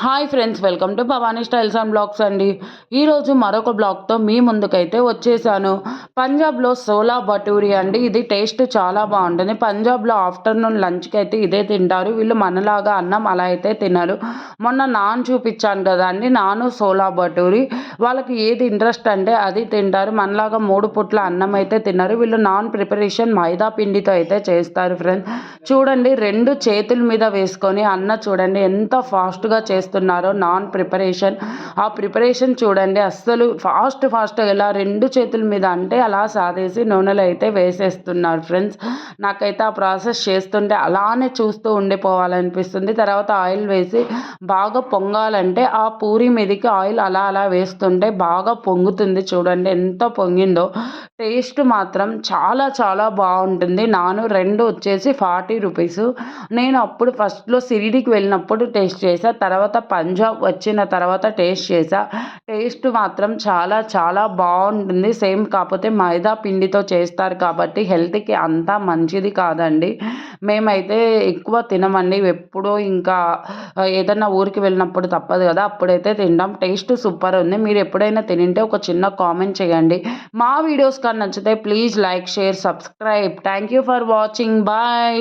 Hi friends, welcome to Bhavani styles and blogs అండి. ఈరోజు మరొక బ్లాగ్తో మీ ముందుకైతే వచ్చేసాను. పంజాబ్లో సోలా భటూరి అండి. ఇది టేస్ట్ చాలా బాగుంటుంది. పంజాబ్లో ఆఫ్టర్నూన్ లంచ్కి అయితే ఇదే తింటారు. వీళ్ళు మనలాగా అన్నం అలా అయితే తినరు. మొన్న నాన్ చూపించాను కదా అండి, నాను సోలా భటూరి. వాళ్ళకి ఏది ఇంట్రెస్ట్ అంటే అది తింటారు. మనలాగా 3 పూట్ల అన్నం అయితే తినరు. వీళ్ళు నాన్ ప్రిపరేషన్ మైదా పిండితో అయితే చేస్తారు ఫ్రెండ్స్. చూడండి, 2 చేతుల మీద వేసుకొని అన్న చూడండి ఎంత ఫాస్ట్గా చేస్తున్నారో నాన్ ప్రిపరేషన్. ఆ ప్రిపరేషన్ చూడండి, అస్సలు ఫాస్ట్గా ఇలా 2 చేతుల మీద అంటే అలా సాదేసి నూనెలో అయితే వేసేస్తున్నారు ఫ్రెండ్స్. నాకైతే ఆ ప్రాసెస్ చేస్తుంటే అలానే చూస్తూ ఉండిపోవాలనిపిస్తుంది. తర్వాత ఆయిల్ వేసి బాగా పొంగాలంటే ఆ పూరి మీదకి ఆయిల్ అలా అలా వేస్తుంటే బాగా పొంగుతుంది. చూడండి ఎంత పొంగిందో. టేస్ట్ మాత్రం చాలా చాలా బాగుంటుంది. నాను 2 వచ్చేసి 40 రూపీస్. నేను అప్పుడు ఫస్ట్లో షిరిడీకి వెళ్ళినప్పుడు టేస్ట్ చేశా. తర్వాత పంజాబ్ వచ్చిన తర్వాత టేస్ట్ చేశా. టేస్ట్ మాత్రం చాలా చాలా బాగుంటుంది. సేమ్ కాకపోతే మైదా పిండితో చేస్తారు కాబట్టి హెల్త్కి అంతా మంచిది కాదండి. మేమైతే ఎక్కువ తినమండి. ఎప్పుడో ఇంకా ఏదన్నా ఊరికి వెళ్ళినప్పుడు తప్పదు కదా, అప్పుడైతే తింటాం. టేస్ట్ సూపర్ ఉంది. మీరు ఎప్పుడైనా తినింటే ఒక చిన్న కామెంట్ చేయండి. మా వీడియోస్ కానీ నచ్చితే please like, share, subscribe. Thank you for watching. Bye.